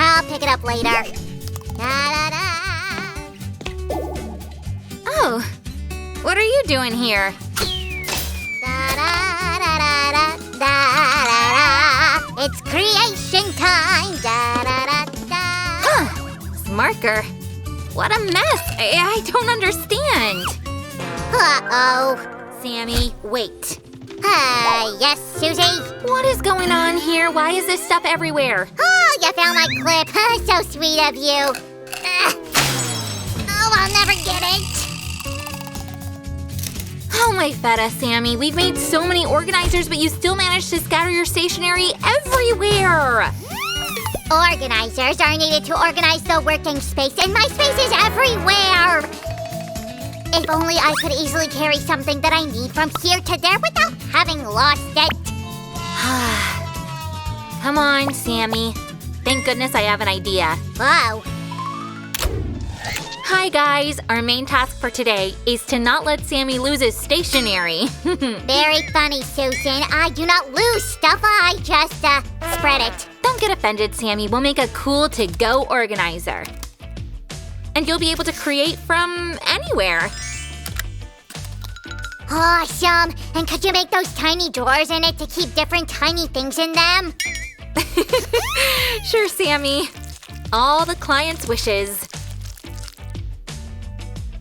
I'll pick it up later. Oh, what are you doing here? It's creation time. Marker. What a mess. I don't understand. Uh-oh. Sammy, wait. Yes, Susie? What is going on here? Why is this stuff everywhere? Oh, you found my clip. So sweet of you. Oh, I'll never get it. Oh my feta, Sammy. We've made so many organizers, but you still managed to scatter your stationery everywhere. Organizers are needed to organize the working space, and my space is everywhere. If only I could easily carry something that I need from here to there without having lost it. Come on, Sammy. Thank goodness I have an idea. Whoa. Hi, guys. Our main task for today is to not let Sammy lose his stationery. Very funny, Susan. I do not lose stuff. I just, spread it. Don't get offended, Sammy. We'll make a cool to-go organizer. And you'll be able to create from anywhere. Awesome! And could you make those tiny drawers in it to keep different tiny things in them? Sure, Sammy. All the client's wishes.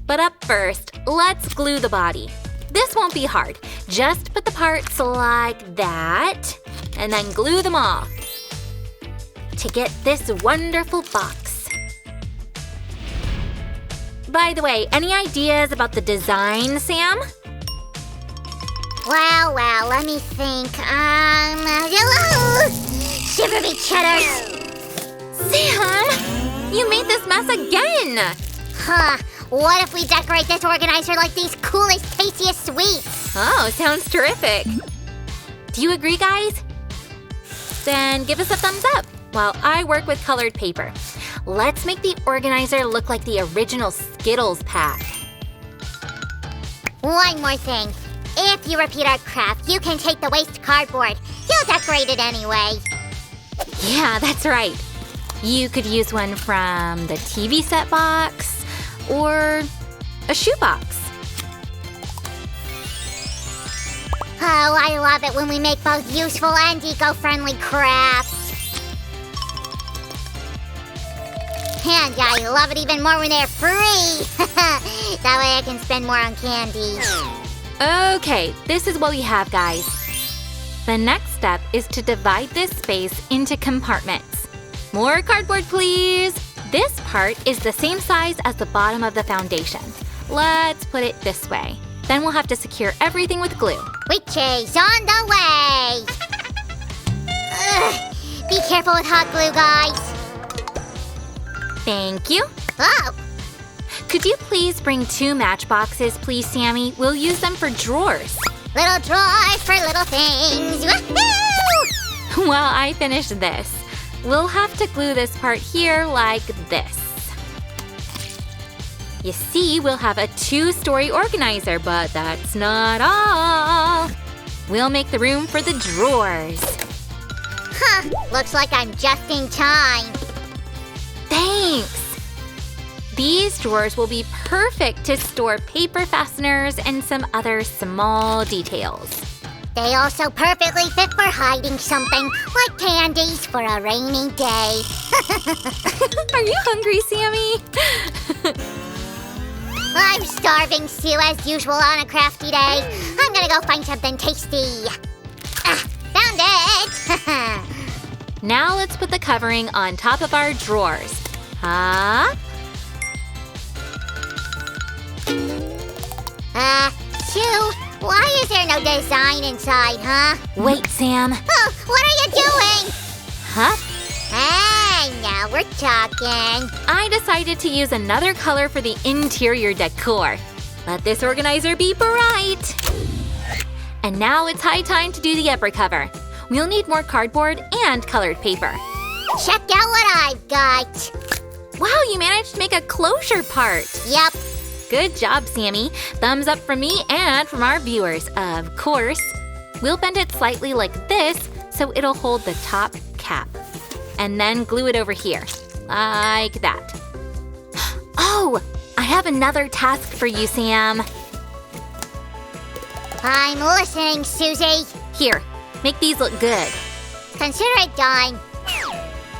But up first, let's glue the body. This won't be hard. Just put the parts like that, and then glue them all to get this wonderful box. By the way, any ideas about the design, Sam? Well, let me think. Shiver me cheddars! Sam! You made this mess again! What if we decorate this organizer like these coolest, tastiest sweets? Oh, sounds terrific. Do you agree, guys? Then give us a thumbs up while I work with colored paper. Let's make the organizer look like the original Skittles pack. One more thing. If you repeat our craft, you can take the waste cardboard. You'll decorate it anyway. Yeah, that's right. You could use one from the TV set box or a shoebox. Oh, I love it when we make both useful and eco-friendly crafts. And I love it even more when they're free. That way I can spend more on candy. Okay, this is what we have, guys. The next step is to divide this space into compartments. More cardboard, please. This part is the same size as the bottom of the foundation. Let's put it this way. Then we'll have to secure everything with glue. Which is on the way. Be careful with hot glue, guys. Thank you. Oh. Could you please bring 2 matchboxes, please, Sammy? We'll use them for drawers. Little drawers for little things. Woohoo! While I finish this, we'll have to glue this part here like this. You see, we'll have a 2-story organizer, but that's not all. We'll make the room for the drawers. Looks like I'm just in time. Thanks! These drawers will be perfect to store paper fasteners and some other small details. They also perfectly fit for hiding something, like candies for a rainy day. Are you hungry, Sammy? I'm starving, Sue, as usual on a crafty day. I'm gonna go find something tasty. Found it! Now let's put the covering on top of our drawers. Up. Sue, why is there no design inside, huh? Wait, Sam. Oh, what are you doing? Huh? Hey, now we're talking. I decided to use another color for the interior decor. Let this organizer be bright. And now it's high time to do the upper cover. We'll need more cardboard and colored paper. Check out what I've got. Wow, you managed to make a closure part. Yep. Good job, Sammy. Thumbs up from me and from our viewers, of course. We'll bend it slightly like this so it'll hold the top cap. And then glue it over here, like that. Oh, I have another task for you, Sam. I'm listening, Susie. Here, make these look good. Consider it done.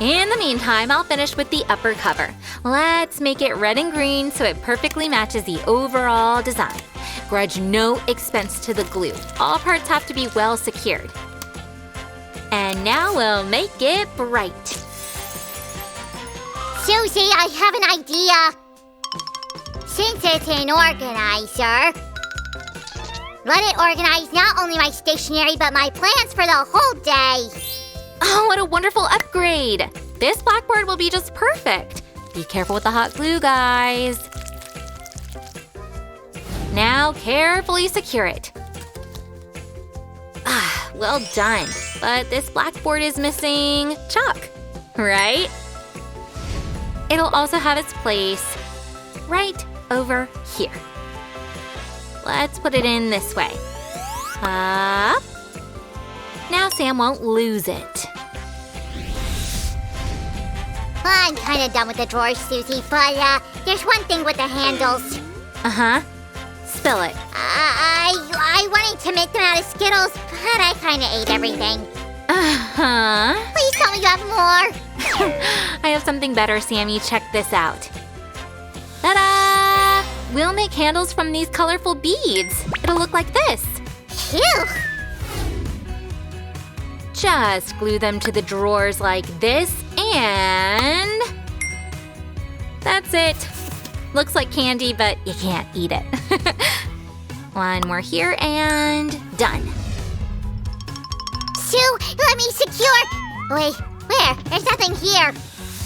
In the meantime, I'll finish with the upper cover. Let's make it red and green so it perfectly matches the overall design. Grudge no expense to the glue. All parts have to be well secured. And now we'll make it bright. Susie, I have an idea. Since it's an organizer, let it organize not only my stationery but my plans for the whole day. Oh, what a wonderful upgrade! This blackboard will be just perfect. Be careful with the hot glue, guys. Now carefully secure it. Ah, well done. But this blackboard is missing chalk, right? It'll also have its place right over here. Let's put it in this way. Up. Now Sam won't lose it. I'm kind of done with the drawers, Susie, but there's one thing with the handles. Uh-huh. Spill it. I wanted to make them out of Skittles, but I kind of ate everything. Uh-huh. Please tell me you have more. I have something better, Sammy. Check this out. Ta-da! We'll make handles from these colorful beads. It'll look like this. Phew! Just glue them to the drawers like this, and that's it. Looks like candy, but you can't eat it. One more here, and done. Sue, let me secure. Wait, where? There's nothing here.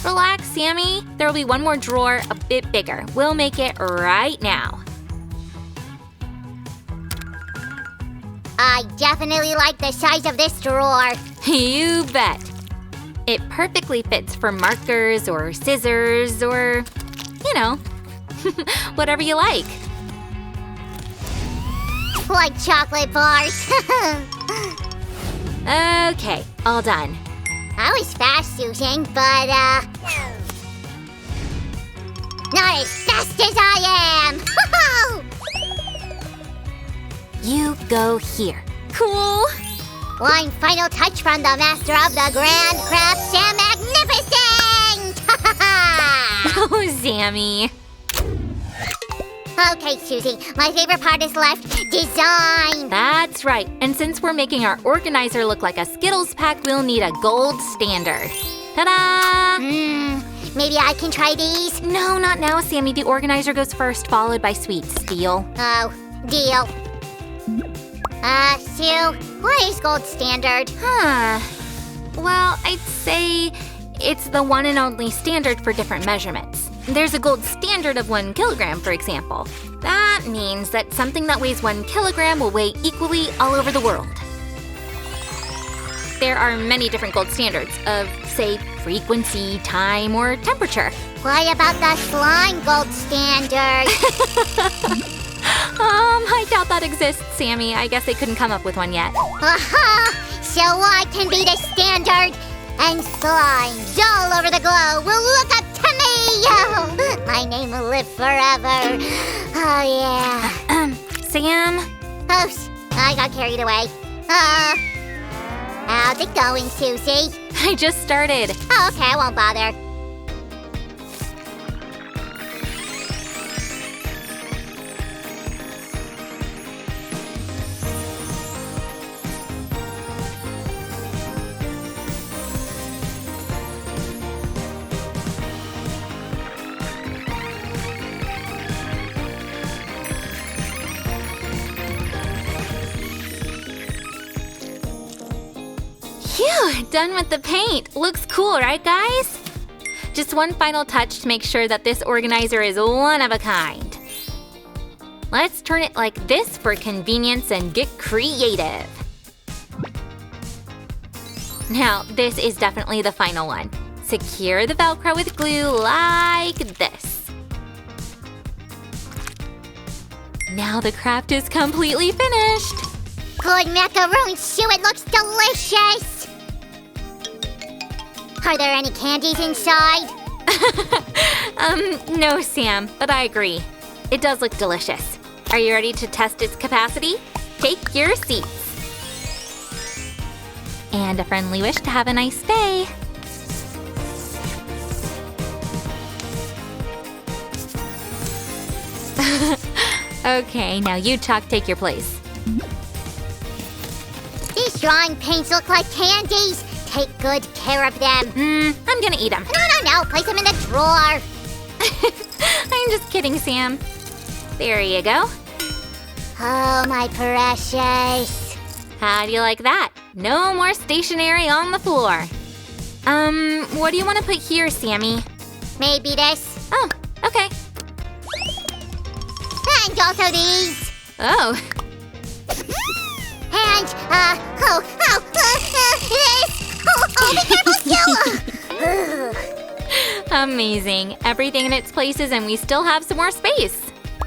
Relax, Sammy. There will be one more drawer a bit bigger. We'll make it right now. I definitely like the size of this drawer. You bet. It perfectly fits for markers or scissors or, you know, whatever you like. Like chocolate bars. Okay, all done. I was fast, Susan, but, not as fast as I am! You go here. Cool. One final touch from the master of the Grand Craft, Sam Magnificent! Oh, Sammy. Okay, Susie, my favorite part is left, design. That's right. And since we're making our organizer look like a Skittles pack, we'll need a gold standard. Ta-da! Maybe I can try these? No, not now, Sammy. The organizer goes first, followed by sweets. Deal? Oh, deal. Sue, what is gold standard? Well, I'd say it's the one and only standard for different measurements. There's a gold standard of 1 kilogram, for example. That means that something that weighs 1 kilogram will weigh equally all over the world. There are many different gold standards of, say, frequency, time, or temperature. What about the slime gold standard? I doubt that exists, Sammy. I guess they couldn't come up with one yet. Aha! So I can be the standard, and slimes all over the globe will look up to me! My name will live forever. Oh, yeah. Sam? Oops, I got carried away. How's it going, Susie? I just started. Oh, okay, I won't bother. Phew, done with the paint. Looks cool, right, guys? Just one final touch to make sure that this organizer is one of a kind. Let's turn it like this for convenience and get creative. Now, this is definitely the final one. Secure the Velcro with glue like this. Now the craft is completely finished. good macaroon stew. It looks delicious. Are there any candies inside? No, Sam, but I agree. It does look delicious. Are you ready to test its capacity? Take your seats. And a friendly wish to have a nice day. Okay, now you, Chuck, take your place. These drawing paints look like candies. Take good care of them. I'm gonna eat them. No. Place them in the drawer. I'm just kidding, Sam. There you go. Oh, my precious. How do you like that? No more stationery on the floor. What do you want to put here, Sammy? Maybe this. Oh, okay. And also these. Oh. And, this. Be careful, Skill. Amazing. Everything in its places and we still have some more space.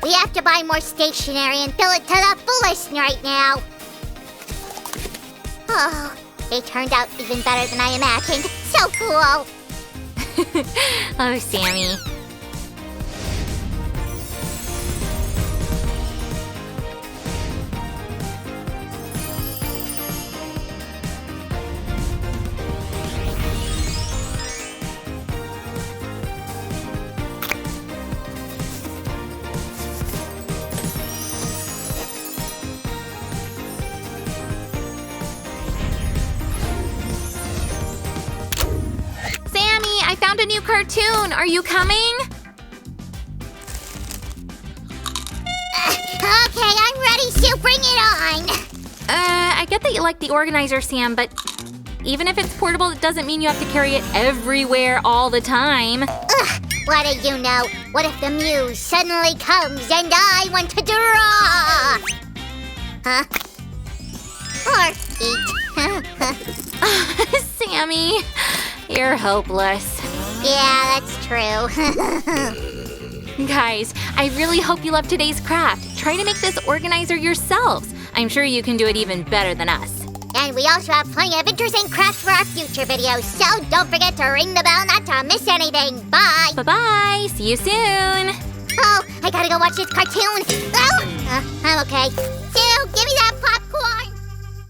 We have to buy more stationery and fill it to the fullest right now. Oh, it turned out even better than I imagined. So cool. Oh, Sammy. I found a new cartoon. Are you coming? Okay, I'm ready, Sue. Bring it on. I get that you like the organizer, Sam, but even if it's portable, it doesn't mean you have to carry it everywhere all the time. What do you know? What if the muse suddenly comes and I want to draw? Huh? Or eat. Sammy, you're hopeless. Yeah, that's true. Guys, I really hope you love today's craft. Try to make this organizer yourselves. I'm sure you can do it even better than us. And we also have plenty of interesting crafts for our future videos, so don't forget to ring the bell not to miss anything. Bye! Bye-bye! See you soon! Oh, I gotta go watch this cartoon. Oh, I'm okay. Sue, give me that pop